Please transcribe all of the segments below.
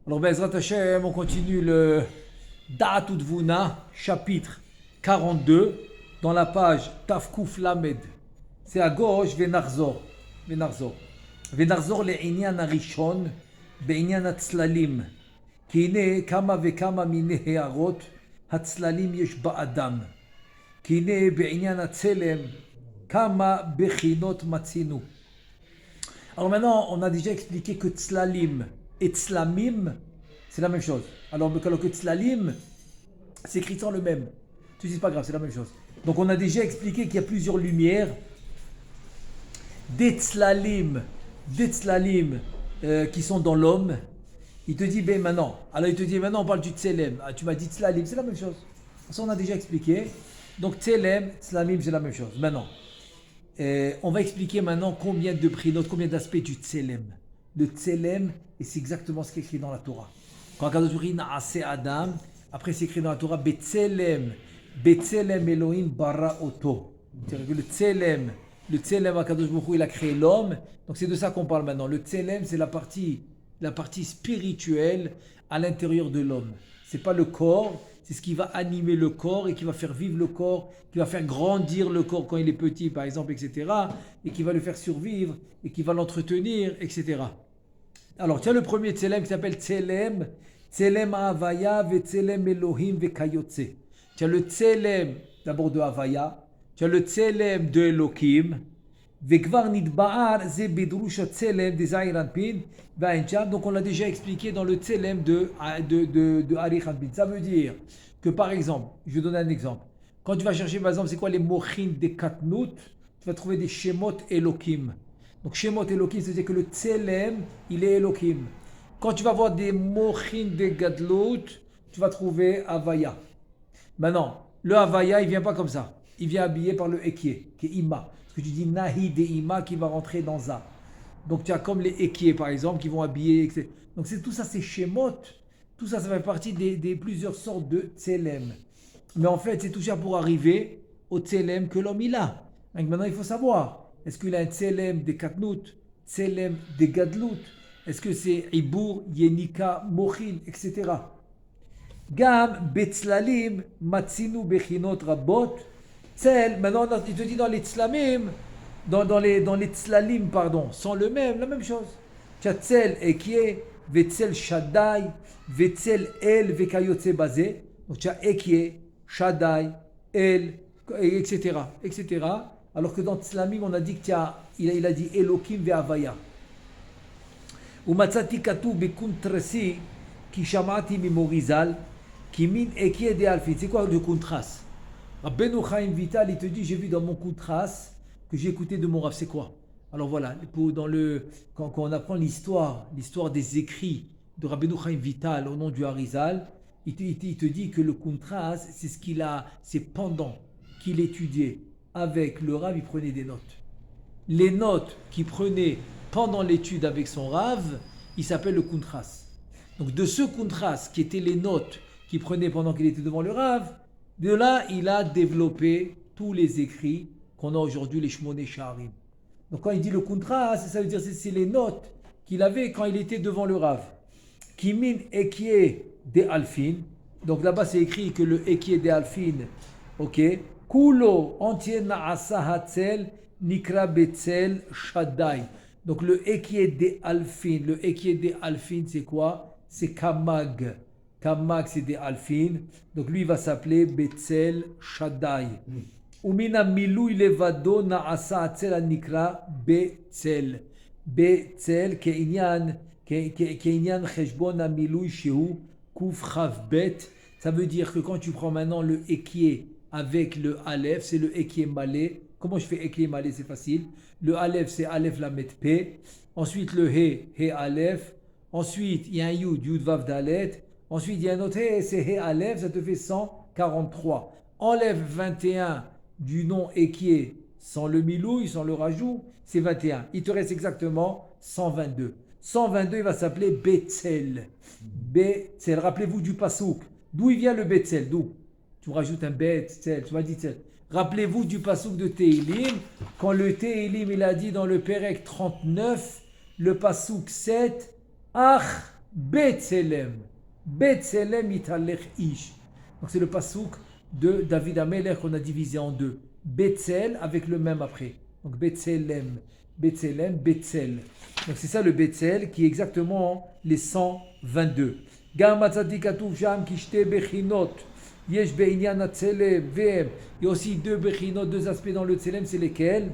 Alors, Bezrat Hashem, on continue le Da'at U'Tvuna, chapitre 42, dans la page Tafkouf Lamed. C'est à gauche, Venarzor. Venarzor le'inyan arishon, be'inyan hatzlalim. כי הנה כמה וכמה מיני הערות הצללים יש באדם. כי הנה בעניין הצלם כמה בחינות מצינו. Alors maintenant, on a déjà expliqué que tzlalim et tzlamim, c'est la même chose. Alors que tzlalim, c'est écrit sans le même. Tu dis, c'est pas grave, c'est la même chose. Donc on a déjà expliqué qu'il y a plusieurs lumières. Des tzlalim qui sont dans l'homme. Il te dit, ben maintenant. Alors il te dit, maintenant on parle du tselem. Ah, tu m'as dit tzlalim, c'est la même chose. Ça on a déjà expliqué. Donc tselem, tzlamim, c'est la même chose. Maintenant, on va expliquer maintenant combien de prinotes, combien d'aspects du tselem. Le tselem, et c'est exactement ce qui est écrit dans la Torah. Quand Akadosh Baruch Hu na'aseh Adam, après c'est écrit dans la Torah, betselem Elohim bara oto. C'est-à-dire que le tselem, Akadosh Baruch Hu, il a créé l'homme. Donc c'est de ça qu'on parle maintenant. Le tselem, c'est la partie spirituelle à l'intérieur de l'homme. C'est pas le corps, c'est ce qui va animer le corps et qui va faire vivre le corps, qui va faire grandir le corps quand il est petit, par exemple, etc. Et qui va le faire survivre et qui va l'entretenir, etc. Alors, tu as le premier tselem qui s'appelle tselem Havaya ve tselem Elohim ve kayotse. Tu as le tselem d'abord de Havaya, tu as le tselem de Elohim. Donc on l'a déjà expliqué dans le tselem de Arich Anpin. Ça veut dire que par exemple, je vais donner un exemple. Quand tu vas chercher par exemple, c'est quoi les mochin des katnout, tu vas trouver des shemot Elohim. Donc shemot Elohim, c'est-à-dire que le tselem, il est Elohim. Quand tu vas voir des mochin des gadlut, tu vas trouver Havaya. Maintenant, le Havaya, il vient pas comme ça. Il vient habillé par le Ekie, qui est Ima. Que tu dis Nahi de Ima qui va rentrer dans Za. Donc tu as comme les Ekiés par exemple qui vont habiller, etc. Donc tout ça c'est Shemot. Tout ça, ça fait partie des plusieurs sortes de Tselem. Mais en fait c'est tout ça pour arriver au Tselem que l'homme il a. Donc maintenant il faut savoir, est-ce qu'il a un Tselem des Katnout, Tselem des Gadlout, est-ce que c'est Ibour, Yenika, Mochin, etc. Gam, Betzlalim, Matsinu, Bechinot, Rabot. Tsel, maintenant il te dit dans les tzlamim, dans les tzlalim, pardon, sans la même chose. Tu as tsel ekie, vetsel shaddai, vetsel el vekayotse basé. Donc tu as ekie, shaddai, el, etc. Alors que dans tzlamim, on a dit il a dit Elohim ve Havaya. Umatzati katu bekuntrasi, ki shamati mimorizal, ki min ekie de alfit. C'est quoi le kuntras? Rabbeinu Chaim Vital, il te dit, j'ai vu dans mon Koutras que j'ai écouté de mon Rav, c'est quoi? Alors voilà, quand on apprend l'histoire des écrits de Rabbeinu Chaim Vital au nom du Harizal, il te dit que le Koutras, c'est c'est pendant qu'il étudiait avec le Rav, il prenait des notes. Les notes qu'il prenait pendant l'étude avec son Rav, il s'appelle le Koutras. Donc de ce Koutras, qui étaient les notes qu'il prenait pendant qu'il était devant le Rav, de là, il a développé tous les écrits qu'on a aujourd'hui, les Shmoné Shaharim. Donc quand il dit le Kuntras, ça veut dire que c'est les notes qu'il avait quand il était devant le Rav. Kimin Ekie de Alfin. Donc là-bas, c'est écrit que le Ekie de Alfin, ok, Kulo entier Naasa Hatzel Nikra Betzel Shaddai. Donc le Ekie de Alfin, c'est quoi? C'est Kamag. Kamag, c'est des Alfin. Donc lui, il va s'appeler Betzel Shaddai. Umina milou levado na'asa atzel anikra Betzel. Betzel keinyan cheshbon amilou shehu kuf chav bet. Ça veut dire que quand tu prends maintenant le Ekie avec le Aleph, c'est le Ekie malé. Comment je fais Ekie malé? C'est facile. Le Aleph, c'est Aleph lamet P. Ensuite, le He Aleph. Ensuite, il y a un Yud Vav Dalet. Ensuite, il y a un autre He, c'est He Aleph, ça te fait 143. Enlève 21 du nom Ekie sans le milouï, sans le rajout, c'est 21. Il te reste exactement 122. 122, il va s'appeler Betzel. Betzel, rappelez-vous du Pasouk. D'où il vient le Betzel? D'où? Tu rajoutes un Betzel, tu m'as dit Tzel. Rappelez-vous du Pasouk de Tehilim, quand le Tehilim, il a dit dans le Pérec 39, le Pasouk 7, Ach Betselem. Betselem italech ish. Donc c'est le pasouk de David Amelech qu'on a divisé en deux. Betzel avec le même après. Donc Betselem, Betselem, Betzel. Donc c'est ça le Betzel qui est exactement les 122. Gam atzadik katuv sham kishte bechinot. Yesh be'inyan atzelem ve'em. Il y a aussi deux bechinot, deux aspects dans le tzelem, c'est lesquels?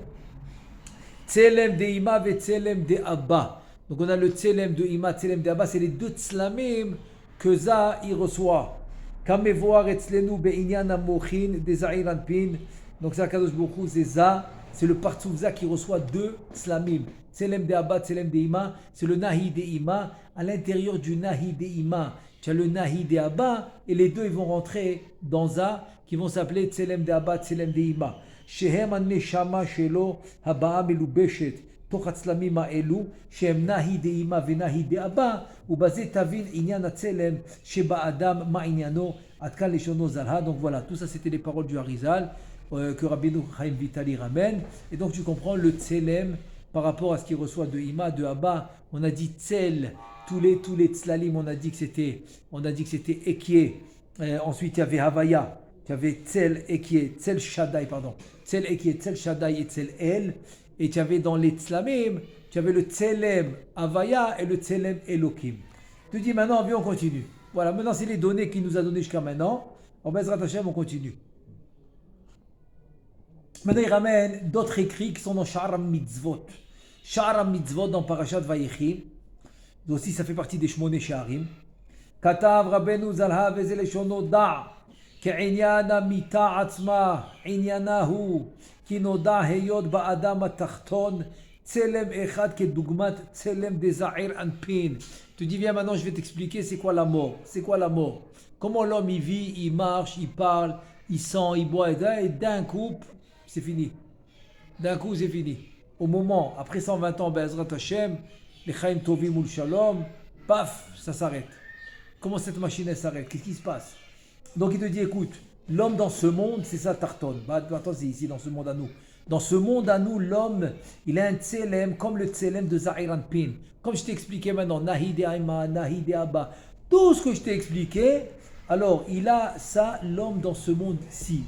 Tzelem de ima ve tzelem de abba. Donc on a le tzelem de ima, tzelem de abba, c'est les deux tzlamim que Za y reçoit. Kamevoar etzlenu be'inyan amochin de za'ir anpin. Donc ça, Kadosh Baruch Hu, c'est Za, c'est le partout Za qui reçoit deux tzlamim. Tzelem de abba, tzelem de ima, c'est le nahi de ima. À l'intérieur du nahi de ima, tu as le nahi de abba, et les deux ils vont rentrer dans Za, qui vont s'appeler tzelem de abba, tzelem de ima. שהם הנשמה שלו הבאה מלובשת תוך הצלמים האלו שהם נהי דאמא ונהי דאבא ובזה תבין עניין הצלם שבאדם מה עניינו עד כאן לשונו זלהה. Donc voilà, tout ça c'était les paroles du Harizal que Rabbeinu Chaim Vitali ramène, et donc tu comprends le tselem par rapport à ce qu'il reçoit de ima, de abba. On a dit tsel, tous les tslalim, on a dit que c'était Ekie. Ensuite il y avait Havaya, tu avais Tzel Ekie, Tzel Shaddai, pardon. Tzel Ekie, Tzel Shaddai et Tzel El. Et tu avais dans les Tzlamim, tu avais le Tzelem Havaya et le Tzelem Elokim. Tu dis maintenant, viens, on continue. Voilà, maintenant c'est les données qu'il nous a données jusqu'à maintenant. En Bezrat Hashem, on continue. Maintenant il ramène d'autres écrits qui sont dans Sha'ar Mitzvot. Sha'ar Mitzvot dans Parashat Vayechi. Aussi ça fait partie des Shmone Sha'arim. Katav Rabbeinu Zalha Veze Leshono Da'. כעניין המיטה עצמה, עניינה הוא, כי נודע היות באדם התחתון צלם אחד כדוגמת צלם דזעיר אנפין. Tu dis viens maintenant je vais t'expliquer c'est quoi la mort. C'est quoi la mort? Comment l'homme il vit, il marche, il parle, il sent, il boit et d'un coup c'est fini. D'un coup c'est fini. Au moment, après 120 ans, Be'ezrat Hashem, les Chaim Tovim ou le Shalom, paf, ça s'arrête. Comment cette machine elle s'arrête? Qu'est-ce qui se passe? Donc il te dit, écoute, l'homme dans ce monde, c'est ça Tarton. Attends, c'est ici, dans ce monde à nous. Dans ce monde à nous, l'homme, il a un tselem comme le tselem de Za'ir Anpin. Comme je t'ai expliqué maintenant, Nahi de Aima, Nahi de Abba, tout ce que je t'ai expliqué, alors il a ça, l'homme dans ce monde-ci,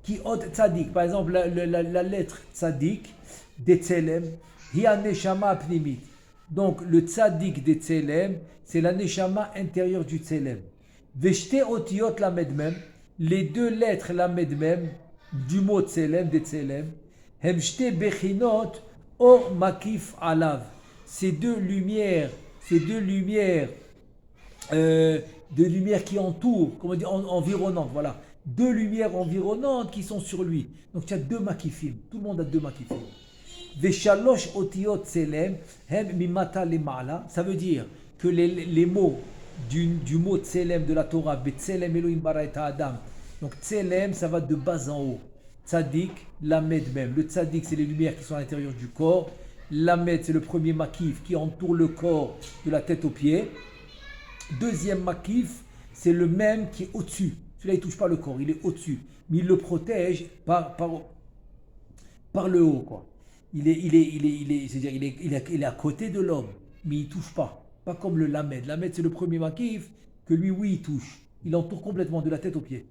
qui ot tzadik, par exemple, la lettre tzadik, des tselem, hi an neshama pnimit. Donc le tzadik des tselem, c'est la neshama intérieure du tselem. Veshte otiot la medmem, les deux lettres la medmem du mot tselem, des tselem, hemshte bechinot o makif alav. Ces deux lumières qui entourent, comment dire, environnantes, voilà. Deux lumières environnantes qui sont sur lui. Donc tu as deux makifim, tout le monde a deux makifim. Veshalosh otiot tselem, hem mimata lema'ala, ça veut dire que les mots du mot tselem de la Torah, betselem Elohim bara et Adam. Donc tselem, ça va de bas en haut. Tzadik, lamed même. Le tzadik, c'est les lumières qui sont à l'intérieur du corps. Lamed, c'est le premier makif qui entoure le corps de la tête aux pieds. Deuxième makif, c'est le même qui est au-dessus. Celui-là, il ne touche pas le corps, il est au-dessus. Mais il le protège par le haut, quoi. Il est à côté de l'homme, mais il ne touche pas. Pas comme le lamed. Lamed, c'est le premier makif que lui, oui, il touche. Il entoure complètement de la tête aux pieds.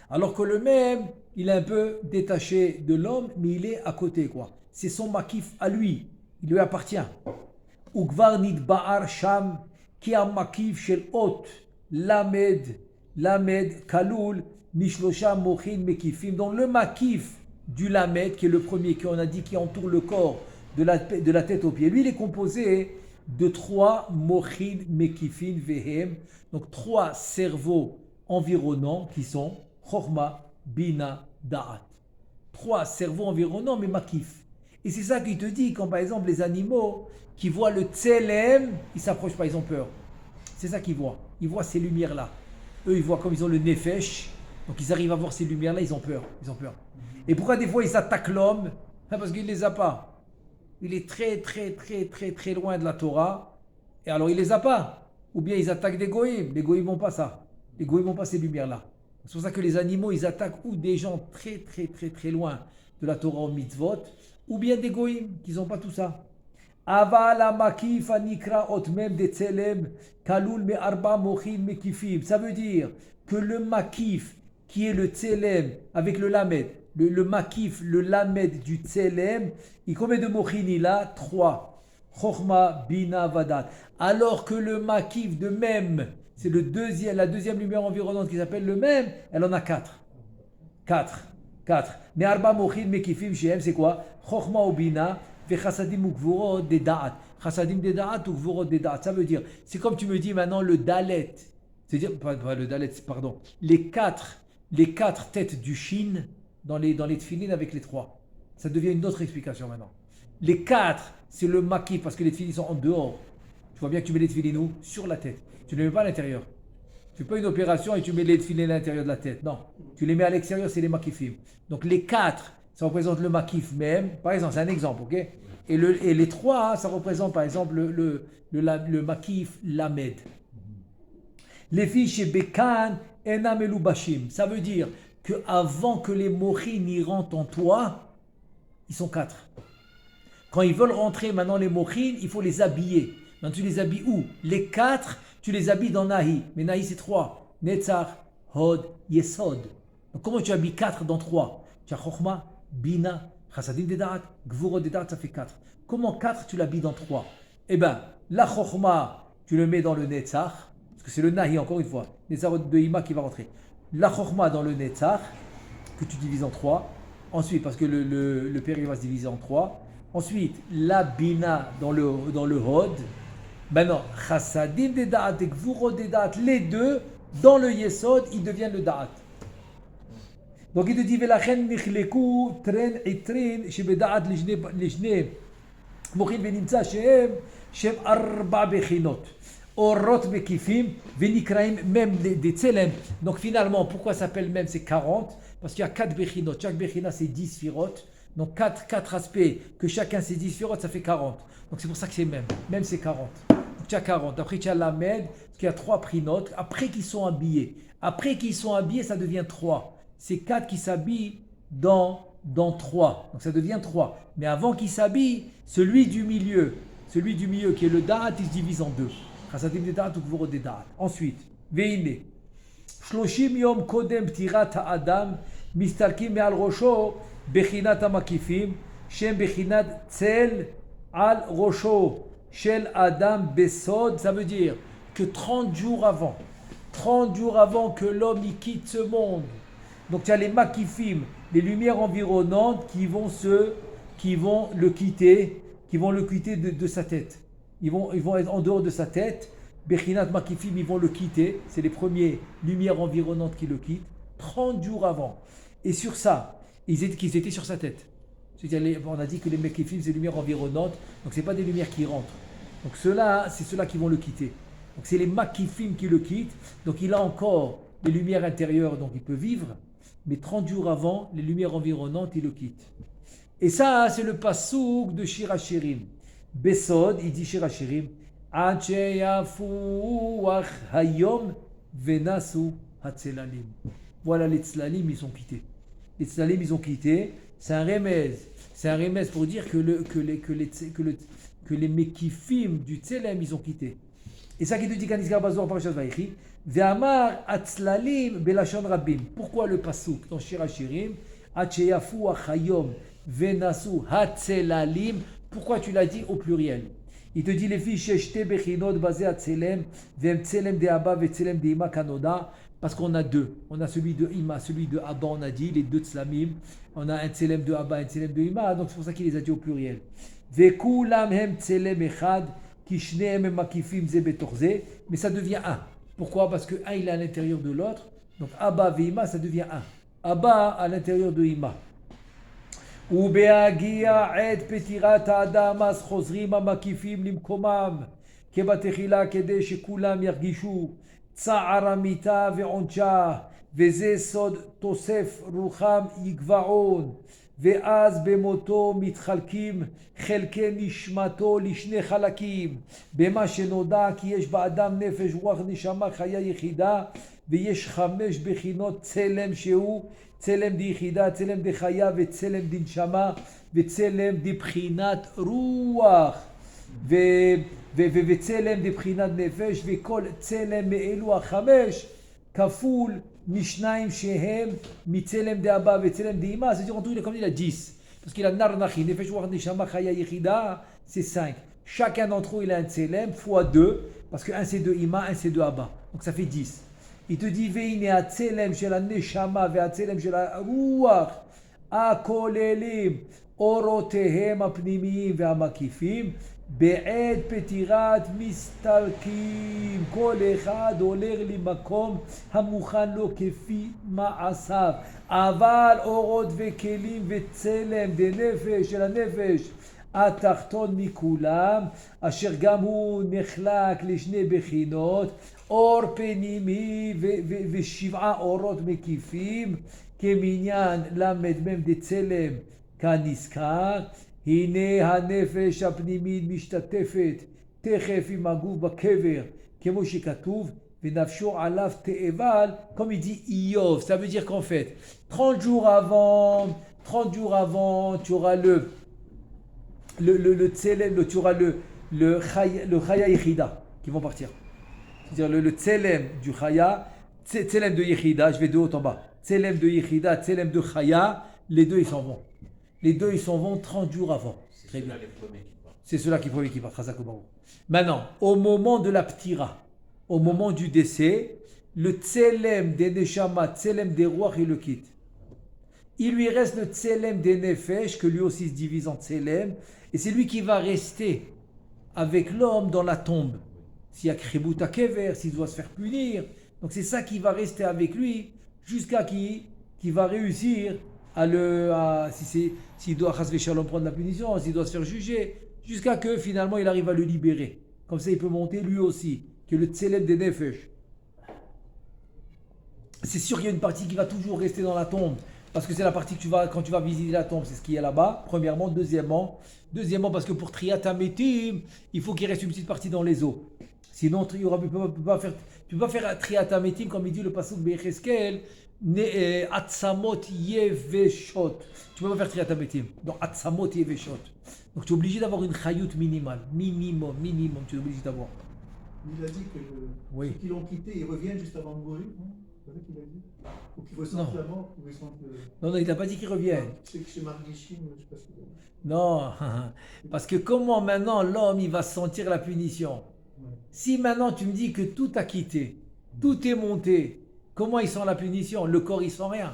Alors que le même, il est un peu détaché de l'homme, mais il est à côté, quoi. C'est son makif à lui. Il lui appartient. Ugvar nidba'ar sham ki makif shel ot lamed kalul mishlosha mochin mekifim. Donc le makif du lamed, qui est le premier qu'on a dit qui entoure le corps de la tête aux pieds, lui, il est composé de 3 mochin mekifin vehem, donc 3 cerveaux environnants qui sont chorma, bina, da'at. 3 cerveaux environnants mais makif. Et c'est ça qu'il te dit quand par exemple les animaux qui voient le tselem, ils s'approchent pas, ils ont peur. C'est ça qu'ils voient. Ils voient ces lumières là. Eux ils voient comme ils ont le nefesh, donc ils arrivent à voir ces lumières là, ils ont peur. Et pourquoi des fois ils attaquent l'homme? Parce qu'il les a pas. Il est très loin de la Torah, et alors il les a pas. Ou bien ils attaquent des goïms. Les goïms n'ont pas ça. Les goïms n'ont pas ces lumières-là. C'est pour ça que les animaux, ils attaquent ou des gens très loin de la Torah au mitzvot, ou bien des goïms qui n'ont pas tout ça. Aval makif anikra otmem de tselem kalul me arba mochin mekifim. Ça veut dire que le makif, qui est le tselem avec le lamed, le makif, le lamed du tselem, il combien de mochin il a? 3. Chochma, bina, vadat. Alors que le makif de même, c'est la deuxième lumière environnante qui s'appelle le même, elle en a 4. 4. Mais arba mochin mekifim shehem, c'est quoi? Chochma ou bina. Chassadim ou gvurot des da'at. Chassadim des da'at ou gvurot des da'at. Ça veut dire, c'est comme tu me dis maintenant le dalet. C'est-à-dire, pas le dalet, pardon. Les quatre têtes du shin dans les tefilines avec les 3. Ça devient une autre explication maintenant. Les 4, c'est le makif parce que les tefilines sont en dehors. Tu vois bien que tu mets les tefilines où? Sur la tête. Tu ne les mets pas à l'intérieur. Tu fais pas une opération et tu mets les tefilines à l'intérieur de la tête. Non. Tu les mets à l'extérieur, c'est les makifim. Donc les 4, ça représente le makif même. Par exemple, c'est un exemple, ok? Et les 3, ça représente par exemple le makif lamed. Les filles chez Bekan, enam elubashim. Ça veut dire qu'avant que les mochines y rentrent en toi, ils sont 4. Quand ils veulent rentrer maintenant les mochines, il faut les habiller. Maintenant tu les habilles où? Les 4, tu les habilles dans Nahi. Mais Nahi c'est 3. Netzach, Hod, Yesod. Donc comment tu habilles 4 dans 3? Tu as Chochma, Bina, Chassadim de Da'at, Gvurot de Da'at, ça fait 4. Comment 4 tu l'habilles dans 3? Eh bien, la Chochma, tu le mets dans le Netzach, parce que c'est le Nahi encore une fois, Netzach de Ima qui va rentrer. La Chochma dans le Netzach, que tu divises en 3. Ensuite, parce que le péri va se diviser en 3. Ensuite, la Bina dans le Hod. Maintenant, Chassadim de Da'at et Gvurot de Da'at, les deux, dans le Yesod, ils deviennent le Da'at. Donc il te dit Velachen nichleku tren etrin shebedaat lejne mochin venimtza shem arba bechinot orot bekifim venikraim même des tselem. Donc finalement pourquoi ça s'appelle même c'est 40 parce qu'il y a 4 bechinot. Chaque bechina c'est 10 sphirot. Donc 4 aspects que chacun c'est 10 sphirot ça fait 40. Donc c'est pour ça que c'est même. Même c'est 40. Donc tu as 40. Après tu as lamed qui a 3 prinotes. Après qu'ils sont habillés. Ça devient 3. C'est 4 qui s'habillent dans 3. Donc ça devient 3. Mais avant qu'il s'habille, celui du milieu qui est le da'at, il se divise en 2. Chassadim de da'at ou gvurot de da'at. Ensuite, veine. Shloshim yom kodem ptirat ha'adam mistalkim me'al rosho bechinat ha'makifim shem bechinat tzel al rosho shel adam besod. Ça veut dire que 30 jours avant que l'homme y quitte ce monde, donc tu as les makifim, les lumières environnantes qui vont le quitter de sa tête. Ils vont être en dehors de sa tête. Bechinat makifim, ils vont le quitter. C'est les premières lumières environnantes qui le quittent 30 jours avant. Et sur ça, ils étaient sur sa tête. C'est-à-dire, on a dit que les makifim, c'est les lumières environnantes. Donc ce n'est pas des lumières qui rentrent. Donc c'est ceux-là qui vont le quitter. Donc c'est les makifim qui le quittent. Donc il a encore les lumières intérieures, donc il peut vivre. Mais 30 jours avant, les lumières environnantes, il le quitte. Et ça, c'est le pasouk de Shir HaShirim. Besod, il dit Shir HaShirim, Ad sheyafuach hayom venasu hatzelalim. Voilà, les tzlalim, ils sont quittés. Les tzlalim, ils ont quitté. C'est un remez. C'est un remez pour dire que les mekifim du tzelem, ils ont quitté. Et ça qui te dit Kanizkar Bazor Parashat Vayechi, Ve'amar atzlalim belashon rabbim. Pourquoi le pasuk dans Shir HaShirim, Acheyafu achayom venasu hatzelalim? Pourquoi tu l'as dit au pluriel? Il te dit les filles sheshte bechinot basé atzelem ve'em tzelem de Abba ve'tzelem de Ima kanoda. Parce qu'on a 2. On a celui de Ima, celui de Abba, on a dit, les 2 tzlamim. On a un tzelem de Abba, un tzelem de Ima. Donc c'est pour ça qu'il les a dit au pluriel. Ve'kulam hem tzelem echad. Mais ça devient un. Pourquoi? Parce que un il est à l'intérieur de l'autre. Donc Abba ve'ima ça devient un. Abba à l'intérieur de Ima. ובהגיע עת פטירת האדם אז חוזרים המקיפים למקומם כבתחילה כדי שכולם ירגישו צער המיתה ועונשה וזה סוד תוסף רוחם יגבעון ואז במותו מתחלקים חלקי נשמתו לשני חלקים במה שנודע כי יש באדם נפש רוח נשמה חיה יחידה ויש 5 בחינות צלם שהוא צלם דיחידה, צלם דחיה וצלם דנשמה וצלם דבחינת רוח. וצלם דבחינת נפש, וכל צלם מאלו החמש, כפול משניים שהם מצלם דאבא וצלם דאמא, c'est-à-dire en tout, comme il a 10. Parce qu'il a nar nachi, nefesh ruach neshama chaya yechida, c'est 5. Chacun d'entre eux, il a un tselem, fois 2, parce que un c'est de ima, un c'est de abba. Donc ça fait 10. Il te dit, veine a tselem shel neshama ve a tselem shel ruach, הכוללים אורותיהם הפנימיים והמקיפים בעת פטירת מסתלקים, כל אחד הולך למקום המוכן לו כפי מעשיו, אבל אורות וכלים וצלם דנפש של הנפש התחתון מכולם, אשר גם הוא נחלק לשני בחינות, אור פנימי ושבעה אורות מקיפים, כמניין למ"מ דצלם כנזכר, הנה הנפש הפנימית משתתפת תכף עם הגוף בקבר, כמו שכתוב, ונפשו עליו תאבל, comme il dit Iov. Ça veut dire qu'en fait, 30 jours avant, tu auras le tselem, tu auras le chaya yechida qui vont partir. C'est-à-dire le tselem du chaya, tselem de yechida, je vais de haut en bas. Tselem de yechida, tselem de chaya, les deux ils s'en vont. Les deux ils s'en vont 30 jours avant. Très bien. C'est ceux-là qui premiers qui partent. Maintenant, au moment de la ptira, au moment du décès, le tselem des neshama, tselem des rois, il le quitte. Il lui reste le tselem des nefesh, que lui aussi se divise en tselem, et c'est lui qui va rester avec l'homme dans la tombe. S'il y a kribut kever, s'il doit se faire punir, donc c'est ça qui va rester avec lui jusqu'à qui va réussir s'il doit chas v'shalom prendre la punition, s'il doit se faire juger, jusqu'à que finalement il arrive à le libérer. Comme ça il peut monter lui aussi, qui est le tselem des nefesh. C'est sûr qu'il y a une partie qui va toujours rester dans la tombe, parce que c'est la partie que quand tu vas visiter la tombe, c'est ce qu'il y a là-bas, premièrement. Deuxièmement, parce que pour Triat HaMetim, il faut qu'il reste une petite partie dans les os. Sinon, tu ne peux pas faire Triat HaMetim, comme il dit le pasuk Becheskel, Atsamot Yeveshot. Tu ne peux pas faire Triat HaMetim. Donc, Atsamot Yeveshot. Donc, tu es obligé d'avoir une chayout minimale. Minimum, tu es obligé d'avoir. Il a dit que ceux qui l'ont quitté, ils reviennent juste avant de mourir, non? C'est ça qu'il a dit? Ou qu'ils ressentent la mort, ou ils sentent le... Non, il n'a pas dit qu'ils reviennent. C'est que chez Marguichim, je ne sais pas ce qu'il a dit. Non, parce que comment maintenant l'homme il va sentir la punition? Si maintenant tu me dis que tout a quitté, tout est monté, comment il sent la punition? Le corps il sent rien.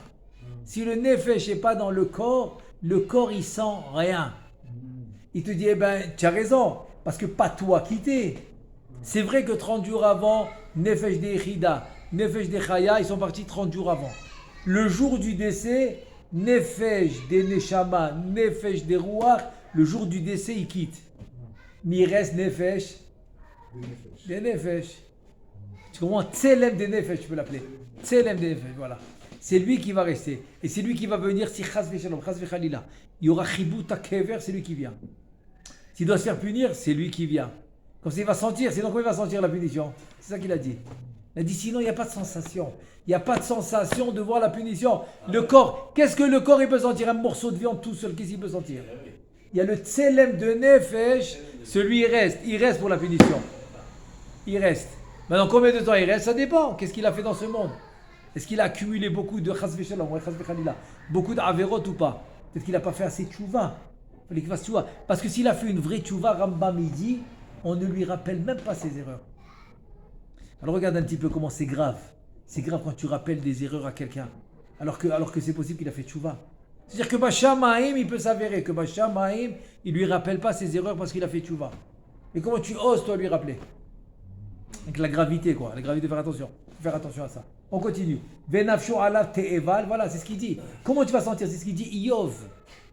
Si le nefesh n'est pas dans le corps il sent rien. Il te dit, eh ben, tu as raison, parce que pas tout a quitté. C'est vrai que 30 jours avant, nefesh de Echida, nefesh de Chaya, ils sont partis 30 jours avant. Le jour du décès, nefesh de Neshama, nefesh de Ruach, le jour du décès, il quitte. Mais il reste nefesh de nefesh. Tu comprends? Tselem de nefesh, tu peux l'appeler. Tselem de nefesh, voilà. C'est lui qui va rester. Et c'est lui qui va venir, si chas v'shalom, chas v'chalila, il y aura chibut kever, c'est lui qui vient. S'il doit se faire punir, c'est lui qui vient. Comme ça, il va sentir, sinon comment il va sentir la punition? C'est ça qu'il a dit. Il a dit, sinon il n'y a pas de sensation. Il n'y a pas de sensation de voir la punition. Le corps, qu'est-ce que le corps il peut sentir? Un morceau de viande tout seul, qu'est-ce qu'il peut sentir? Il y a le tselem de nefesh, celui il reste pour la punition. Il reste. Maintenant, combien de temps il reste? Ça dépend. Qu'est-ce qu'il a fait dans ce monde? Est-ce qu'il a accumulé beaucoup de chas v'shalom, beaucoup d'averot ou pas? Peut-être qu'il n'a pas fait assez de tchouva. Il fallait qu'il fasse tchouva. Parce que s'il a fait une vraie tchouva, Rambam il dit, on ne lui rappelle même pas ses erreurs. Alors regarde un petit peu comment c'est grave. C'est grave quand tu rappelles des erreurs à quelqu'un. Alors que c'est possible qu'il a fait tchouva. C'est-à-dire que Bashamaim, il peut s'avérer que Bashamaim, il ne lui rappelle pas ses erreurs parce qu'il a fait tchouva. Mais comment tu oses toi lui rappeler? Avec la gravité quoi. La gravité, faire attention. Faire attention à ça. On continue. Venafsho alav te'eval. Voilà, c'est ce qu'il dit. Comment tu vas sentir? C'est ce qu'il dit Iov.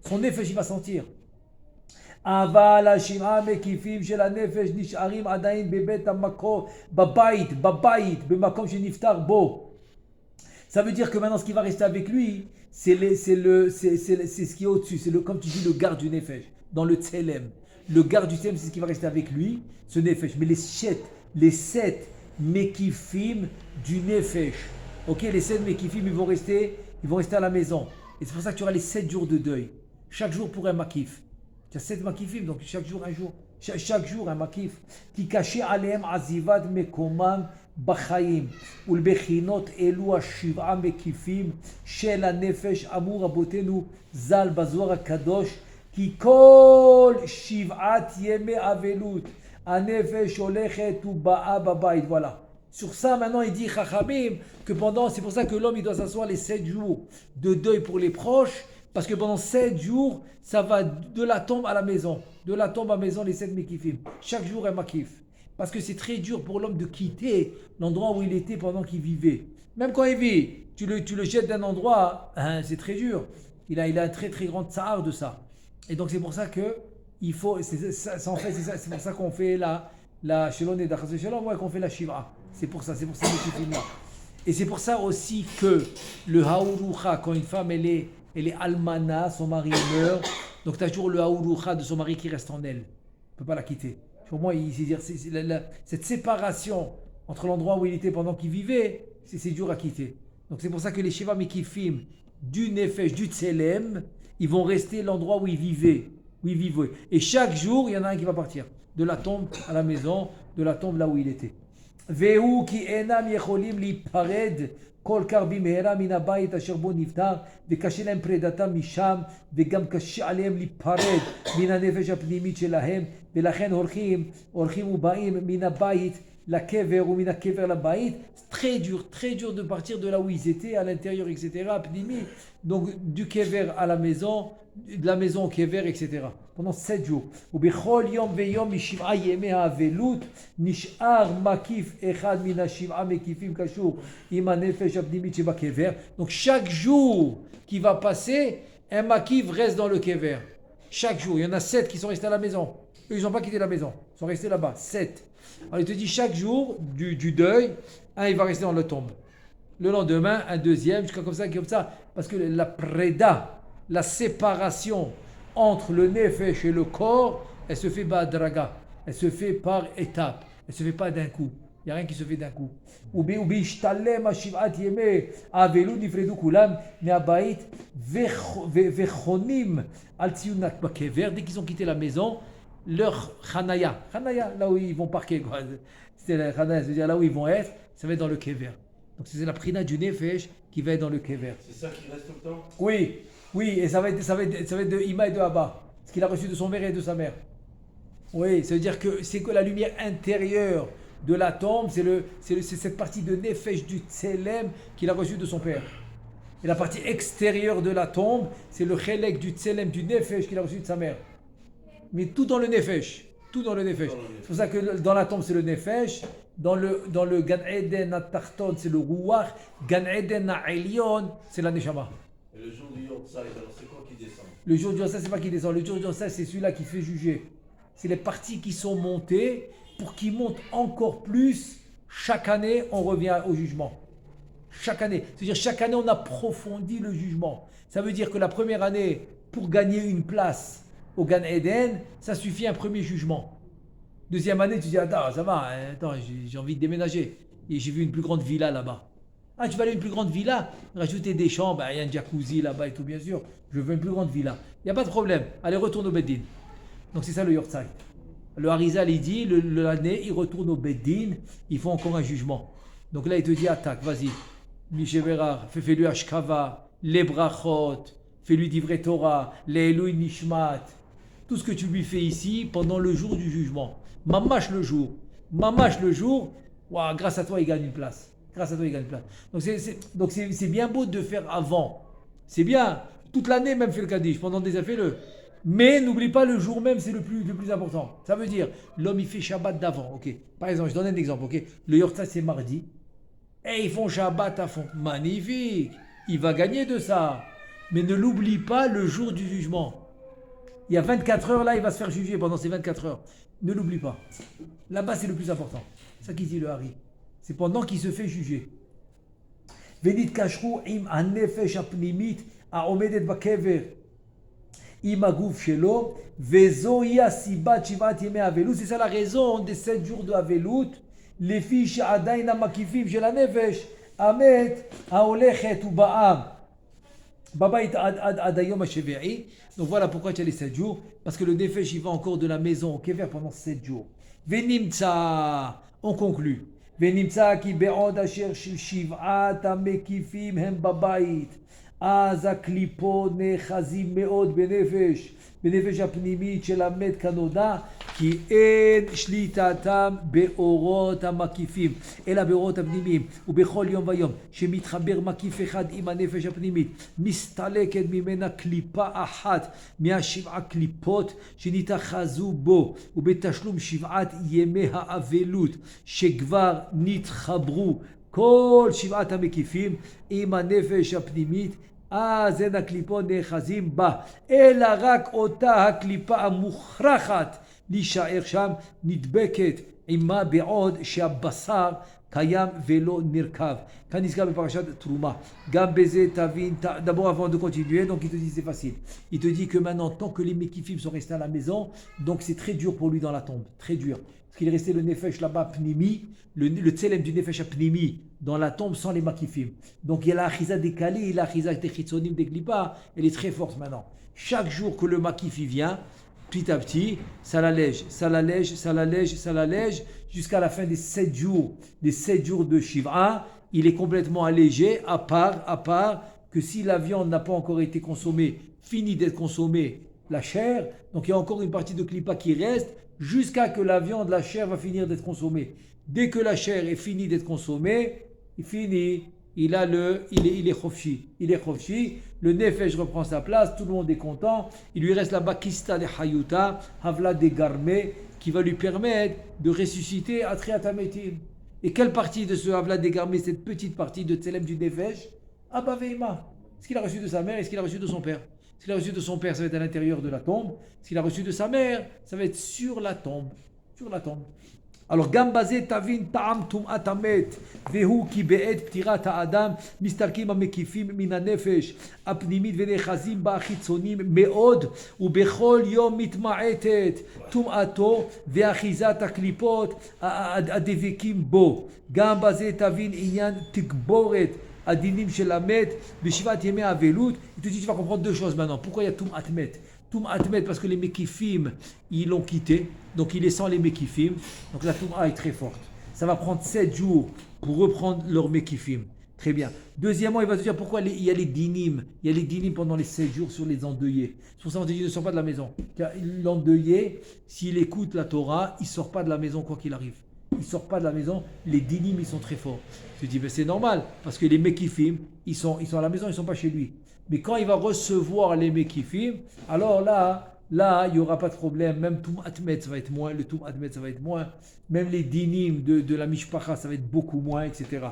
Son nefesh, il va sentir. אבל השמעה מקיפים של הנפש נשארים עדיין בבית המקום, בבית, במקום שנפטר בו. Ça veut dire que maintenant ce qui va rester avec lui, c'est ce qui est au-dessus, c'est comme tu dis le garde du nefesh, dans le tselem. Le garde du tselem, c'est ce qui va rester avec lui, ce nefesh. Mais les sept mekifim du nefesh, ok, les 7 mekifim, ils vont rester à la maison. Et c'est pour ça que tu auras les 7 jours de deuil. Chaque jour pour un makif. Tu as 7 makifim, donc chaque jour, un jour. chaque jour un makif. Qui cachait aleem azivad mekomam בחיים ולבחינות אלו השבעה מקיפים של הנפש אמור רבותינו ז"ל בזוהר הקדוש כי כל שבעת ימי אבלות הנפש הולכת ובאה בבית. Voilà. Sur ça maintenant il dit Chachamim que pendant, c'est pour ça que l'homme il doit s'asseoir les 7 jours de deuil pour les proches, parce que pendant 7 jours ça va de la tombe à la maison, de la tombe à la maison les 7 mekifim, chaque jour un makif. Parce que c'est très dur pour l'homme de quitter l'endroit où il était pendant qu'il vivait. Même quand il vit, tu le jettes d'un endroit, hein, c'est très dur. Il a un très très grand tsar de ça. Et donc c'est pour ça que il faut, c'est pour ça qu'on fait la Shelon et Dachas Shalom, ouais, qu'on fait la Shiva. C'est pour ça que là. Et c'est pour ça aussi que le Haouroucha, quand une femme elle est almana, son mari meurt, donc tu as toujours le Haouroucha de son mari qui reste en elle. Il ne peut pas la quitter. Pour moi, cette séparation entre l'endroit où il était pendant qu'il vivait, c'est dur à quitter. Donc c'est pour ça que les Sheva Mekifim du Nefesh, du Tselem, ils vont rester l'endroit où ils vivaient. Et chaque jour, il y en a un qui va partir. De la tombe à la maison, de la tombe là où il était. Vehu ki enam yecholim lipared כל כך במהרה מן הבית אשר בו נפטר, וקשה להם פרידתם משם, וגם קשה עליהם להיפרד מן הנפש הפנימית שלהם, ולכן הולכים ובאים מן הבית לקבר ומן הקבר לבית. C'est très dur de partir de là où ils étaient, à l'intérieur, etc., pnimi, donc du kever à la maison, de la maison au kever, etc. pendant 7 jours. ובכל יום ויום משבעה ימי האבלות נשאר מקיף אחד מן השבעה מקיפים קשור עם הנפש הפנימית שבקבר. Donc chaque jour qui va passer, un makif reste dans le kever. Chaque jour, il y en a 7 qui sont restés à la maison. Eux, ils n'ont pas quitté la maison, ils sont restés là-bas, 7. Alors il te dit chaque jour du deuil, un il va rester dans la tombe. Le lendemain, un deuxième, jusqu'à comme ça, parce que la preda, la séparation entre le nefesh et le corps, elle se fait badraga, elle se fait par étapes, elle se fait pas d'un coup. Il n'y a rien qui se fait d'un coup. ובהשתלם השבעת ימי האבלות נפרדו כולם מהבית וחונים על ציון בקבר. Dès qu'ils ont quitté la maison, leur chanaya, là où ils vont parquer, quoi. C'était la chanaya, c'est-à-dire là où ils vont être, ça va être dans le kever. Donc c'est la prina du nefesh qui va être dans le kever. C'est ça qui reste tout le temps? Oui, et ça va être de Ima et de Abba, ce qu'il a reçu de son père et de sa mère. Oui, ça veut dire que c'est que la lumière intérieure de la tombe, c'est cette partie de nefesh du tselem qu'il a reçu de son père. Et la partie extérieure de la tombe, c'est le chelek du tselem, du nefesh qu'il a reçu de sa mère. Mais tout dans le nefesh. C'est pour ça que dans la tombe, c'est le nefesh. Dans le Gan Eden At-Tarton, c'est le Ruach. Gan Eden At-Elyon, c'est la Neshama. Et le jour du Yortzai, alors c'est quoi qui descend? Le jour du Yortzai, c'est pas qui descend. Le jour du Yortzai, c'est celui-là qui fait juger. C'est les parties qui sont montées pour qu'ils montent encore plus. Chaque année, on revient au jugement. Chaque année. C'est-à-dire, chaque année, on approfondit le jugement. Ça veut dire que la première année, pour gagner une place au Gan Eden, ça suffit un premier jugement. Deuxième année, tu dis, attends, ça va, j'ai envie de déménager. Et j'ai vu une plus grande villa là-bas. Ah, tu vas aller à une plus grande villa, rajouter des chambres, il y a un jacuzzi là-bas et tout, bien sûr. Je veux une plus grande villa. Il n'y a pas de problème. Allez, retourne au Beddin. Donc c'est ça le Yortzai. Le Harizal, il dit, l'année, il retourne au Beddin, ils font encore un jugement. Donc là, il te dit, attaque, vas-y. Mishéverar, fais-lui Ashkava, les brachot, fais-lui d'Ivre Torah, les Elohim Nishmat. Tout ce que tu lui fais ici pendant le jour du jugement. Mamash le jour, wow, grâce à toi, il gagne une place. Donc c'est bien beau de faire avant. C'est bien. Toute l'année, même, fais le Kaddish. Pendant des années, fais-le. Mais n'oublie pas le jour même, c'est le plus important. Ça veut dire, l'homme, il fait Shabbat d'avant. Ok. Par exemple, je donne un exemple. Ok. Le Yortzai, c'est mardi. Et ils font Shabbat à fond. Magnifique. Il va gagner de ça. Mais ne l'oublie pas le jour du jugement. Il y a 24 heures, là, il va se faire juger pendant ces 24 heures. Ne l'oublie pas. Là-bas, c'est le plus important. C'est ça qu'il dit le Hari. C'est pendant qu'il se fait juger. Venit kashrou im hanefesh apnimit aomedet bakever im aguf shelo vezohi asibat shivat yemei avelut. C'est ça la raison des 7 jours de avelut. Les filles she'adain hamakifim shel hanefesh amet haolechet uba'am Babait adayom hashevei. Donc voilà pourquoi tu as les 7 jours. Parce que le nefesh, il va encore de la maison au kever pendant 7 jours. Venimtsa, on conclut. Venimtsa ki be'od asher shiv'at hamekifim hem babait. אז הקליפות נאחזים מאוד בנפש הפנימית של המת כנודע, כי אין שליטתם באורות המקיפים, אלא באורות הפנימיים, ובכל יום ויום, שמתחבר מקיף אחד עם הנפש הפנימית, מסתלקת ממנה קליפה אחת מהשבעה קליפות שנתאחזו בו, ובתשלום 7 ימי האבלות, שכבר נתחברו כל 7 המקיפים עם הנפש הפנימית, אז אין הקליפות נאחזים בה, אלא רק אותה הקליפה המוכרחת להישאר שם, נדבקת עמה בעוד שהבשר קיים ולא נרכב. כאן נזכר בפרשת תרומה. גם בזה תבין, d'abord avant de continuer, donc il te dit c'est facile. Il te dit que maintenant, tant que les mekifim sont restés à la maison, donc c'est très dur pour lui dans la tombe, très dur. Parce qu'il est resté le nefesh là-bas, pnimi, le tselem du nefesh pnimi, dans la tombe sans les makifim. Donc il y a la achiza décalée, la achiza des chitzonim des klipa, elle est très forte maintenant. Chaque jour que le makifi vient, petit à petit, ça l'allège, ça l'allège, ça l'allège, ça l'allège, jusqu'à la fin des 7 jours, de Shiva, il est complètement allégé, à part que si la viande n'a pas encore été consommée, fini d'être consommée, la chair, donc il y a encore une partie de klipa qui reste, jusqu'à que la viande, la chair va finir d'être consommée. Dès que la chair est finie d'être consommée, il finit, il est chofshi. Il est chofshi, le nefesh reprend sa place, tout le monde est content. Il lui reste là-bas kista de hayuta, havla de garme, qui va lui permettre de ressusciter Atriat Hametim. Et quelle partie de ce havla de garme, cette petite partie de tselem du nefesh? Abba veima. Est-ce qu'il a reçu de sa mère? Est-ce qu'il a reçu de son père? Ce qu'il a reçu de son père, ça va être à l'intérieur de la tombe. Ce qu'il a reçu de sa mère, ça va être sur la tombe. Sur la tombe. Alors, Gambazé tavin ta'am tum'at hamet, vehu ki be'et ptirat ha'adam, mistarkim ha'mekifim min ha'nefesh, הפנימית ונאחזים בה החיצוניים מאוד, ובכל יום מתמעטת טומאתו ואחיזת הקליפות הדבקים בו. גם בזה תבין עניין תגבורת הדינים של המת בשבעת ימי האבלות. Il te dit, tu vas comprendre 2 choses maintenant. Pourquoi il y a Tum'at Met? Tum'at Met parce que les Mekifim, ils l'ont quitté. Donc il est sans les Mekifim. Donc la Tum'a est très forte. Ça va prendre 7 jours pour reprendre leurs Mekifim. Très bien. Deuxièmement, il va te dire pourquoi il y a les dinim. Il y a les dinim pendant les 7 jours sur les endeuillés. C'est pour ça qu'on dit ne sort pas de la maison. Car l'endeuillé, s'il écoute la Torah, il ne sort pas de la maison quoi qu'il arrive. Il ne sort pas de la maison. Les dinim, ils sont très forts. Je dis, ben c'est normal. Parce que les Mekifim, ils sont à la maison, ils ne sont pas chez lui. Mais quand il va recevoir les Mekifim, alors là, il n'y aura pas de problème. Même Tum'at Met, ça va être moins. Le Tum'at Met, ça va être moins. Même les dinim de la Mishpacha, ça va être beaucoup moins, etc.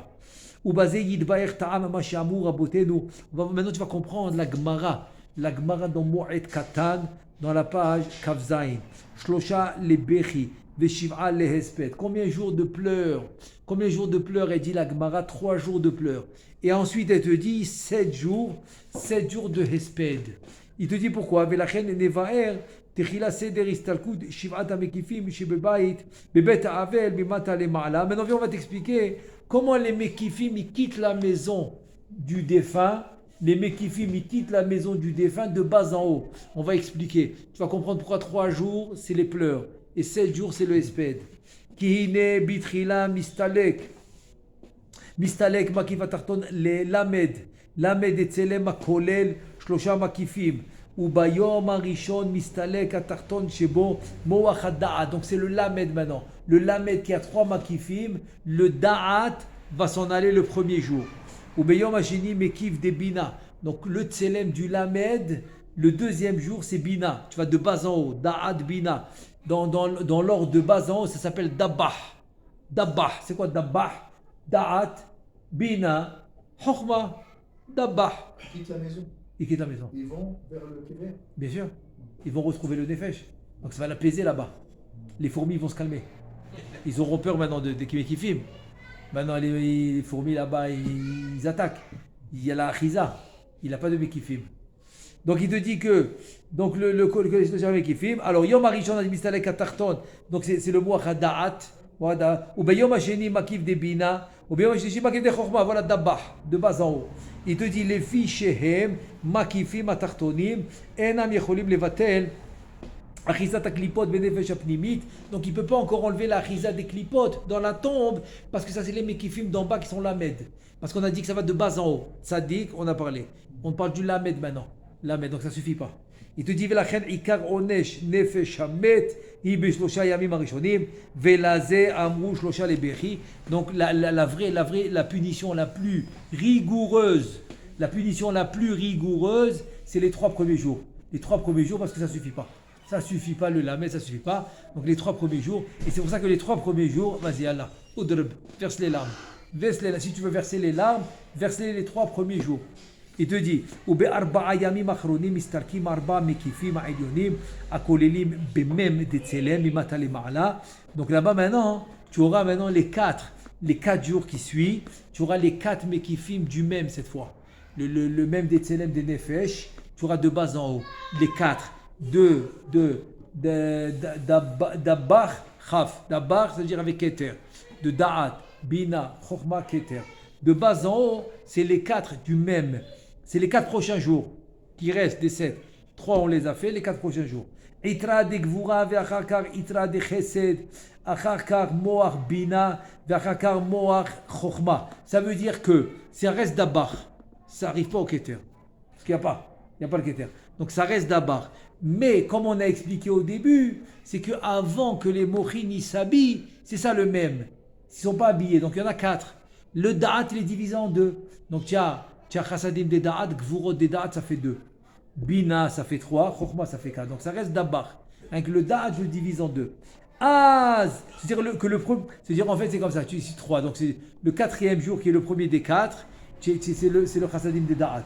Maintenant tu vas comprendre la Gemara dans Mo'ed Katan, dans la page Kavzaïn. Shlosha lebechi veshiv'a lehesped. Combien de jours de pleurs? Elle dit la Gemara, 3 jours de pleurs. Et ensuite elle te dit 7 jours de hesped. Il te dit pourquoi? Velachen nevaer techila seder istalkud shiv'at hamekifim shebebait bebet ha'avel bimata lema'ala. Maintenant on va t'expliquer comment les Mekifim ils quittent la maison du défunt. Les Mekifim ils quittent la maison du défunt de bas en haut. On va expliquer. Tu vas comprendre pourquoi 3 jours c'est les pleurs et 7 jours c'est le hesped. Kihine bitrila mistalek makif atarton le lamed etzelem akolel shlosha makifim. וביום הראשון מסתלק התחתון שבו מוח הדעת. Donc c'est le lamed maintenant. Le lamed qui a 3 makifim, le da'at va s'en aller le premier jour. וביום השני מקיף דבינה. Donc le tselem du lamed, le deuxième jour c'est bina. Tu vas de bas en haut, da'at bina. Dans l'ordre de bas en haut, ça s'appelle dabbah. Dabbah, c'est quoi dabbah? Da'at, bina, chokhma, dabbah. Quitte la maison. Ils quittent la maison. Ils vont vers le Kéver. Bien sûr. Ils vont retrouver le nefesh. Donc ça va l'apaiser là-bas. Les fourmis vont se calmer. Ils auront peur maintenant des Mekifim. Maintenant les fourmis là-bas, ils attaquent. Il y a la Achiza. Il n'a pas de Mekifim. Donc il te dit que donc le Mekifim. Alors Yom Arishon Mistalek Atarton. Donc c'est le mot Hada'at. Ou Bayom Hasheni Makif de Bina. Ou Bayom Hasheni Makif de Chokhma. Voilà Dabbah. De bas en haut. Il te dit les filles shehem, makifim, atartonim, enam yecholim levatel. Achizat aklipot benefesh apnimit. Donc il ne peut pas encore enlever la achizat des clipotes dans la tombe parce que ça c'est les mekifim d'en bas qui sont lamed. Parce qu'on a dit que ça va de bas en haut. Tzadik, on a parlé. On parle du lamed maintenant. Lamed, donc ça ne suffit pas. Il te dit velachen ikar onesh nefesh hamet hi beshlosha yamim arishonim velaze amru shlosha lebechi. Donc la punition la plus rigoureuse, c'est les 3 premiers jours. Les 3 premiers jours parce que ça ne suffit pas. Ça ne suffit pas, le lamed, ça ne suffit pas. Donc les 3 premiers jours. Et c'est pour ça que les 3 premiers jours, vas-y Allah, udrb, verse les larmes. Si tu veux verser les larmes, verse-les les 3 premiers jours. Il te dit, Ube arba'a yamim achronim istarkim arba mekifim ha'elyonim akolelim bemem detzelem mimata lema'ala. Donc là-bas maintenant, tu auras maintenant les 4 jours qui suivent. Tu auras les 4 mekifim du même cette fois. Le même detzelem des nefesh. Tu auras de bas en haut. Les 4. Dabar, chaf. Dabar, c'est-à-dire avec keter. De da'at, bina, chokhma, keter. De bas en haut, c'est les 4 du même. C'est les 4 prochains jours qui restent des 7. 3 on les a fait, les 4 prochains jours. Itra de gvura ve'achakar itra de chesed, achakar moach bina ve'achakar moach chokhma. Ça veut dire que ça reste dabar. Ça n'arrive pas au keter. Parce qu'il n'y a pas. Il n'y a pas le keter. Donc ça reste dabar. Mais comme on a expliqué au début, c'est qu'avant que les mochin y s'habillent, c'est ça le même. Ils ne sont pas habillés. Donc il y en a 4. Le da'at, il est divisé en 2. Donc tu as chassadim des da'at, gvurot des da'at, ça fait 2. Bina, ça fait 3. Chokhma, ça fait 4. Donc ça reste dabar. Avec le da'at, je le divise en 2. C'est-à-dire en fait c'est comme ça. Tu dis 3. Donc c'est le 4e jour qui est le premier des 4. C'est le chassadim des da'at.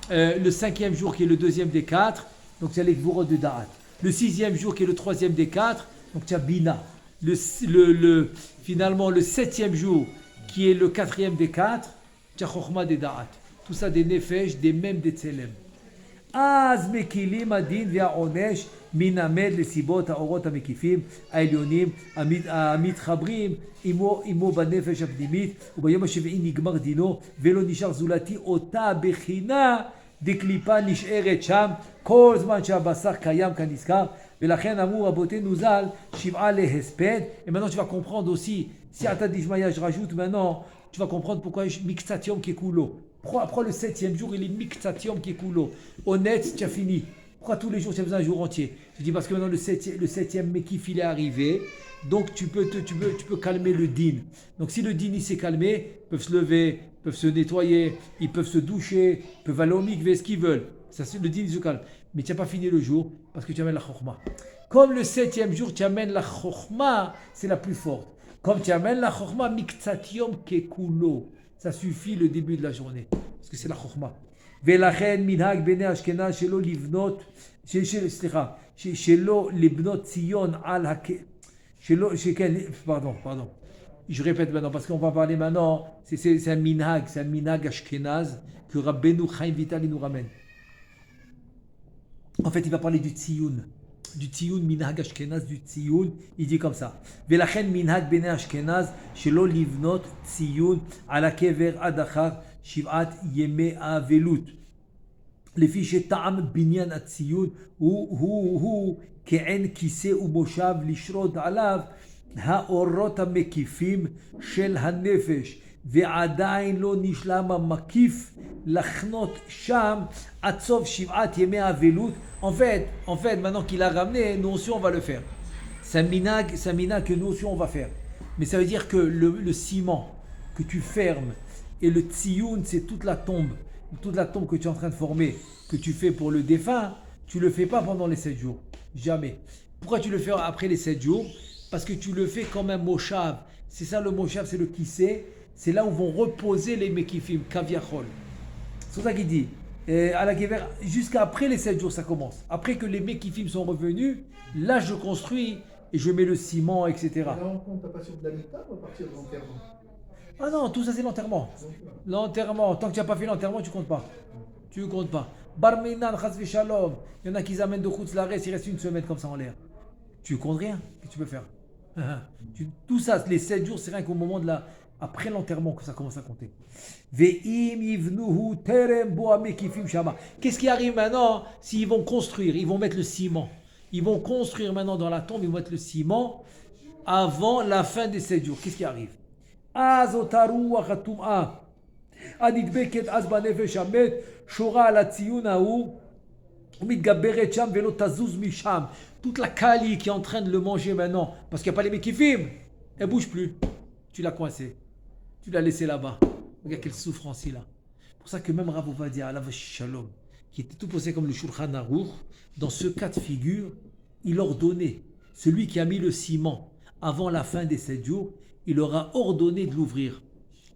Le 5e jour qui est le 2e des 4. Donc tu as les gvurot de da'at. Le 6e jour qui est le 3e des 4. Donc tu as bina. Finalement le 7e jour qui est le 4e des 4, tu as chokhma des da'at. Tout ça des nefesh, des mêmes des tselem. Az mekilim adin via onesh minamed le sibot haorot hamekifim haelyonim המתחברים עמו בנפש הפנימית וביום השביעי נגמר דינו ולא נשאר זולתי אותה בחינה דקליפה נשארת שם כל זמן שהבשר קיים כנזכר ולכן אמרו רבותינו ז"ל שבעה להספד. Et maintenant tu vas comprendre aussi, si Ata Dishmaya je rajoute maintenant, tu vas comprendre pourquoi Miktsatiom Kekulo. Pourquoi le 7e jour il est Miktsatiom Kekulo. Honnête, tu as fini. Pourquoi tous les jours tu as besoin d'un jour entier? Je dis parce que maintenant le 7e Mekif il est arrivé. Donc tu peux calmer le din. Donc si le din il s'est calmé, ils peuvent se lever, ils peuvent se nettoyer, ils peuvent se doucher, ils peuvent aller au mikvé, ce qu'ils veulent. Ça, le din il se calme. Mais tu n'as pas fini le jour parce que tu amènes la chokhma. Comme le 7e jour tu amènes la chokhma, c'est la plus forte. Comme tu amènes la chokhma, miktsatiom kekulo. Ça suffit le début de la journée. Parce que c'est la chokhma. Velachen minhag bene ashkenaz shelo livnot shelo libnot tzion al hake shelo shekel pardon. Je répète maintenant parce qu'on va parler maintenant. C'est un minhag ashkenaz que Rabbeinu Chaim Vital nous ramène. En fait, il va parler du tziyun minhag ashkenaz du tziyun. Il dit comme ça. Velachen minhag bene ashkenaz shelo livnot tziyun ala kever adachar shiv'at yeme avelut. Les fiches ta'am binyan at-tziyun hu ke'en kise umoshav lishrod alav ha'orot ha'mekifim shel ha'nefesh ve'adayin lo nishlam ha'makif lachnot sham atzov shiv'at yeme avelut. En fait, maintenant qu'il a ramené, nous aussi on va le faire. C'est un minhag que nous aussi on va faire. Mais ça veut dire que le ciment que tu fermes et le tziyun, c'est toute la tombe que tu es en train de former, que tu fais pour le défunt, tu ne le fais pas pendant les 7 jours. Jamais. Pourquoi tu le fais après les 7 jours? Parce que tu le fais comme un moshav. C'est ça le moshav, c'est le kissé. C'est là où vont reposer les mekifim, kaviachol. C'est ça qu'il dit. À la Gever, jusqu'à après les 7 jours, ça commence. Après que les mekifim sont revenus, là je construis et je mets le ciment, etc. Et là on compte à partir de la mitah ou à partir de l'enterrement? Ah non, tout ça c'est l'enterrement. L'enterrement, tant que tu n'as pas fait l'enterrement, tu ne comptes pas. Bar minan, chas v'shalom. Il y en a qui amènent de Chutz La'aretz, il reste une semaine comme ça en l'air. Tu ne comptes rien. Qu'est-ce que tu peux faire? Tout ça, les 7 jours, c'est rien qu'au moment de Après l'enterrement que ça commence à compter. Ve'im yivnuhu terem bo amekifim shama. Qu'est-ce qui arrive maintenant s'ils vont construire? Ils vont mettre le ciment. Ils vont construire maintenant dans la tombe, ils vont mettre le ciment avant la fin des 7 jours. Qu'est-ce qui arrive? Azotaru achatum'a. Adidbeket azbanefesh hamet shora ala tziyun hahu. Toute la kali qui est en train de le manger maintenant, parce qu'il n'y a pas les mekifim, elle ne bouge plus. Tu l'as coincé. Tu l'as laissé là-bas. Regarde quelle souffrance il a. C'est pour ça que même Rav Ovadia, alav shalom, qui était tout posé comme le Shulchan Aruch, dans ce cas de figure, il ordonnait, celui qui a mis le ciment avant la fin des 7 jours, il aura ordonné de l'ouvrir.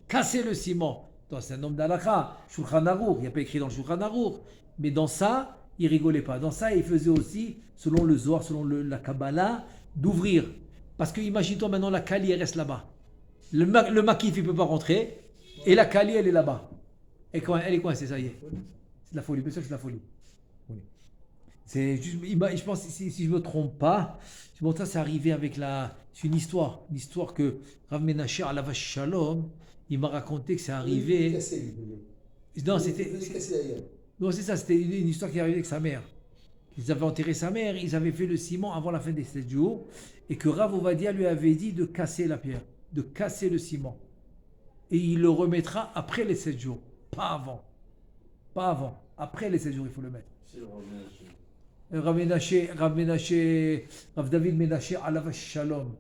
Casser le ciment. C'est un homme d'Alakha, Shulchan Aruch, il n'y a pas écrit dans le Shulchan Aruch, mais dans ça, il rigolait pas. Dans ça, il faisait aussi, selon le Zohar, selon la Kabbalah, d'ouvrir. Parce que imagine-toi maintenant, la Kali, elle reste là-bas. Le Makif, il ne peut pas rentrer. Et la Kali, elle est là-bas. Et quand elle est coincée, ça y est. C'est de la folie. Bien sûr, c'est de la folie. Oui. C'est juste, je pense, si je ne me trompe pas, ça c'est arrivé avec c'est une histoire. L'histoire que Rav Menashe, alav shalom, il m'a raconté que c'est arrivé. Non, c'était. Non, c'est ça, c'était une histoire qui est arrivée avec sa mère. Ils avaient enterré sa mère, ils avaient fait le ciment avant la fin des 7 jours, et que Rav Ovadia lui avait dit de casser la pierre, de casser le ciment. Et il le remettra après les 7 jours, pas avant. Pas avant. Après les 7 jours, il faut le mettre. C'est le Rav Menashe. Rav David Menashe, alav shalom.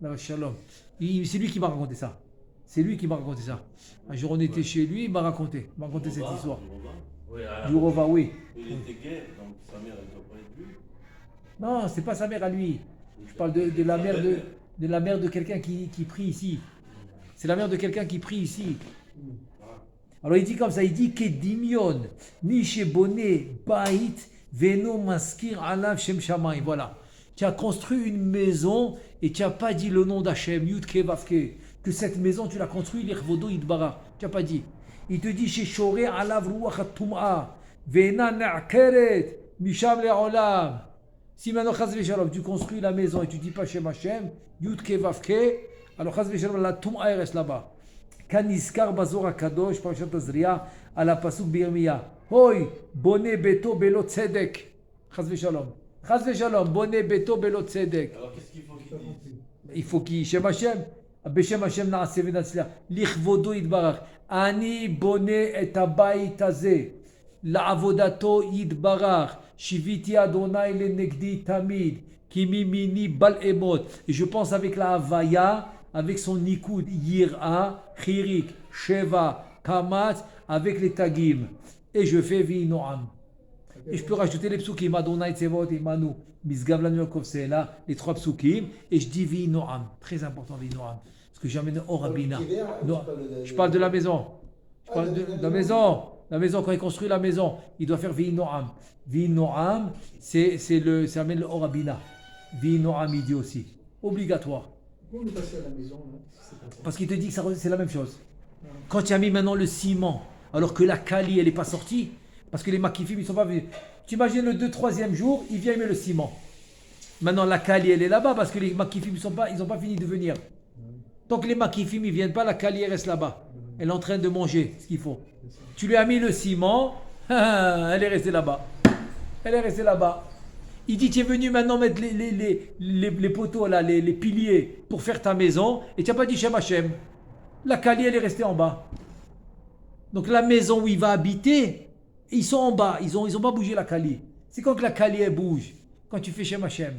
Alav shalom. C'est lui qui m'a raconté ça. C'est lui qui m'a raconté ça. Un jour, on était chez lui, il m'a raconté cette histoire. Jourova, oui. Il était gay, donc sa mère, elle ne doit pas être vue. Non, c'est pas sa mère à lui. Je parle de la mère de quelqu'un qui prie ici. C'est la mère de quelqu'un qui prie ici. Alors il dit comme ça, il dit que dimion ni shebone bait veno maskir alav shem shamayim. Voilà. Tu as construit une maison et tu n'as pas dit le nom d'Hachem, Yudke Vavke. Que cette maison, tu l'as construite, l'Irvodo Idbara. Tu n'as pas dit. Il te dit chez Shoré alav ruach hatum'a ve'ena na'keret misham le'olam. Si maintenant chas v'shalom tu construis la maison et tu dis pas Shem Hashem Yudke Vavke, alors chas v'shalom la tum'a reste là-bas. Kan niskar bazor hakadosh parashat Tazria à la pasuk b'Yirmiyah. Hoy boné beto belo tzedek. Chas v'shalom boné beto belo tzedek. Alors qu'est-ce qu'il faut qu'il dise? Il faut qu'il Shem Hashem. בשם השם נעשה ונצליח, לכבודו יתברך, אני בונה את הבית הזה, לעבודתו יתברך, שיוויתי אדוני לנגדי תמיד, כי מימיני בל אמות. Et je pense avec la Havaya, avec son Nikud, Yira, Chirik, Sheva, Kamatz, avec les Tagim. Et je fais Vinoam. Et je peux rajouter les psukim, Adonai Tzevot, Imanu, Misgav Lanu Kovsela, les 3 psukim, et je dis Vinoam. Très important, Vinoam. Parce que j'amène Orabina. Je parle de la maison. Je parle de la maison. La maison, quand il construit la maison, il doit faire Vinoam. Vinoam, c'est amène le Orabina. Vinoam, il dit aussi. Obligatoire. Pourquoi on est passé à la maison là? Parce qu'il te dit que c'est la même chose. Quand tu as mis maintenant le ciment, alors que la Kali, elle n'est pas sortie, parce que les Makifim, ils ne sont pas venus. Tu imagines le 2-3e jour, il vient mettre le ciment. Maintenant, la Kali, elle est là-bas, parce que les Makifim, ils n'ont pas fini de venir. Tant que les Makifim, ils ne viennent pas, la Kali, elle reste là-bas. Elle est en train de manger ce qu'il faut. Tu lui as mis le ciment, elle est restée là-bas. Elle est restée là-bas. Il dit, tu es venu maintenant mettre les poteaux, là, les piliers pour faire ta maison, et tu n'as pas dit Shem Hashem. La Kali, elle est restée en bas. Donc la maison où il va habiter, ils sont en bas, ils ont pas bougé la Kali. C'est quand que la Kali, elle bouge. Quand tu fais Shem Hashem.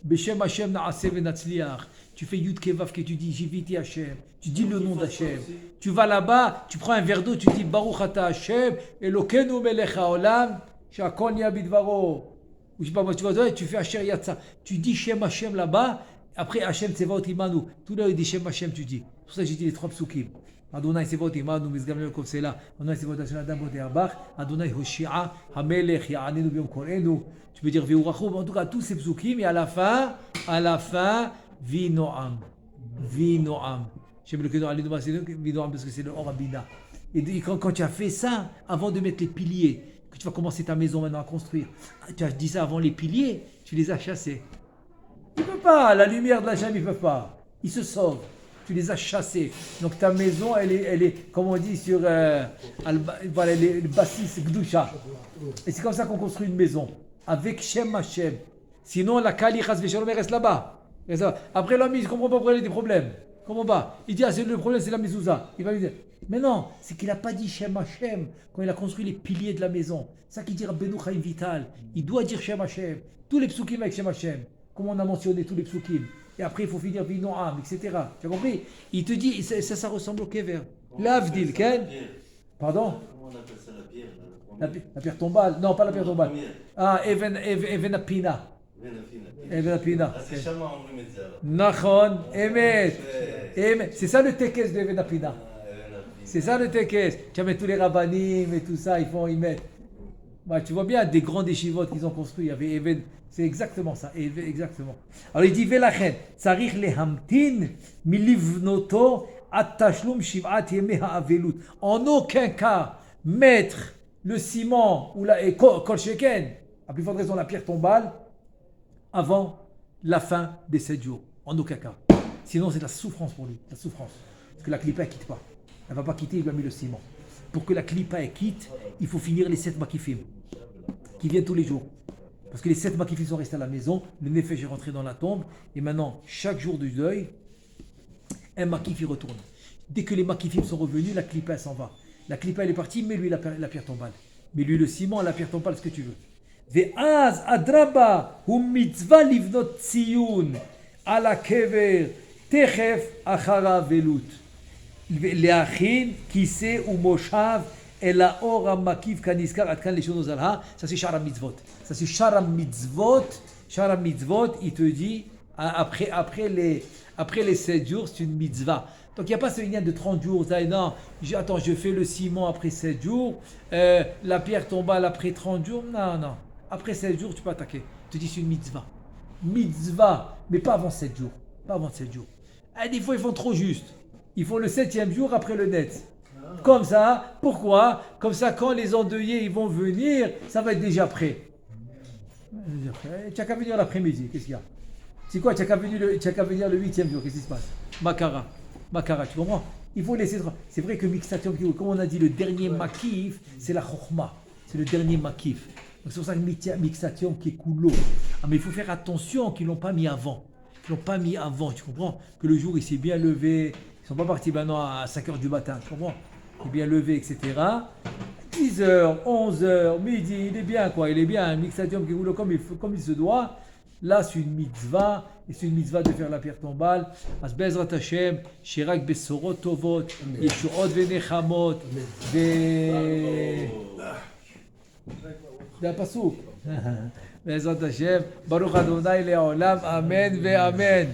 Beshem Hashem na'aseh venatzliach. Tu fais Yud Kevav que tu dis Jiviti Hashem. Tu dis le nom d'Hashem. Tu vas là-bas, tu prends un verre d'eau, tu dis Baruch Ata Hashem, Elokeinu melech haolam, shakol nהיה bidvaro. Ou je sais pas moi, tu vas tu fais Asher Yatsa. Tu dis Shem Hashem là-bas, après Hashem Tsevaot Imanu. Tout là, il dit Shem Hashem, tu dis. C'est pour ça que j'ai dit les 3 psukim. Adonai Tsevaot Imanu, Mizgam Le'el Kovsela. Adonai Tsevaot Hashem Adam Bote Arbach. Adonai Hoshia, Hamelech, Ya'anenu B'yom Korenu. Tu peux dire Ve'urachu. En tout cas, tous ces psukim. Et à la fin, Vinoam. Vinoam. J'aime le Kedon Alinu Vinoam parce que c'est le Orabina. Et quand tu as fait ça, avant de mettre les piliers, que tu vas commencer ta maison maintenant à construire, tu as dit ça avant les piliers, tu les as chassés. Ils ne peuvent pas, la lumière de la Hachem, ils ne peuvent pas. Ils se sauvent. tu les as chassés. Donc ta maison, elle est comme on dit sur voilà, elle est bassis gdusha. Et c'est comme ça qu'on construit une maison, avec Shem Hashem. Sinon, la Kali Chas Veshalom reste là-bas. Après l'homme, il ne comprend pas pourquoi il y a des problèmes. Il ne comprend pas. Il dit, ah, le problème, c'est la mezouza. Il va lui dire, mais non, c'est qu'il n'a pas dit Shem Hashem quand il a construit les piliers de la maison. C'est ça qu'il dit Rabbeinu Chaim Vital. Il doit dire Shem Hashem. Tous les psukim avec Shem Hashem. Comme on a mentionné tous les psukim. Et après, il faut finir Vinoam, etc. Tu as compris? Il te dit, ça ressemble au kever. L'avdil, Ken. Pardon? Comment on appelle ça la pierre là, La pierre tombale. Non, pas la pierre tombale. Ah, Even Apina. Even Apina. Ah, c'est Shama, on lui met ça là. Nachon, Emet. C'est ça le tekes de Even Apina. C'est ça le tekes. Tu mets tous les rabbanim et tout ça, ils mettent. Bah, tu vois bien, des grands yeshivot qu'ils ont construits. Il y avait Even. C'est exactement ça, exactement. Alors il dit Velachen, Tsarich lehamtin milivnoto at tashlum shiv'at yemei ha'avelut. En aucun cas mettre le ciment ou la kol sheken, à plus forte raison la pierre tombale, avant la fin des 7 jours. En aucun cas. Sinon c'est de la souffrance pour lui, la souffrance. Parce que la clipa elle quitte pas. Elle va pas quitter, il lui a mis le ciment. Pour que la clipa elle quitte, il faut finir les 7 makifim qui viennent tous les jours. Parce que les 7 makifim sont restés à la maison, le nefesh est rentré dans la tombe, et maintenant, chaque jour du deuil, un makif y retourne. Dès que les makifim sont revenus, la clipa s'en va. La clipa elle est partie, mais lui la pierre tombale. Mais lui le ciment, la pierre tombale, ce que tu veux. Ve'az adraba hu mitzvah livnot tziyun ala kever techef achara velut. Le'achin kise umoshav Ela or makif kaniskar atkan leshon ozalha. Ça c'est Shara Mitzvot. Ça c'est Shara Mitzvot. Shara Mitzvot, il te dit après les 7 jours, c'est une mitzvah. Donc il n'y a pas ce lien de 30 jours. Non, attends, je fais le ciment après 7 jours, la pierre tombale après 30 jours. Non. Après 7 jours, tu peux attaquer. Il te dit c'est une mitzvah. Mitzvah, mais pas avant 7 jours. Pas avant 7 jours. Et des fois, ils font trop juste. Ils font le 7e jour après le net. Comme ça, pourquoi? Comme ça, quand les endeuillés ils vont venir, ça va être déjà prêt. Tu n'as qu'à venir l'après-midi, qu'est-ce qu'il y a? C'est quoi? Tu n'as qu'à venir le 8e jour, qu'est-ce qui se passe? Makara, tu comprends? Il faut laisser. C'est vrai que Mixation, comme on a dit, le dernier makif, c'est la chokhma. C'est le dernier makif. Donc c'est pour ça que Mixation qui est coulo. Ah, mais il faut faire attention qu'ils ne l'ont pas mis avant. Ils ne l'ont pas mis avant, tu comprends? Que le jour il s'est bien levé. Ils ne sont pas partis maintenant à 5h du matin, tu comprends? Il est bien levé, etc. 10h, 11h, midi, il est bien quoi, il est bien. Un mixadium qui roule comme il se doit. Là, c'est une mitzvah, et c'est une mitzvah de faire la pierre tombale. As Bezrat Hashem, Shirak Besorot Tovot, Yeshuot Venechamot, זה הפסוק. בעזרת השם, ברוך אדוני לעולם, אמן ואמן.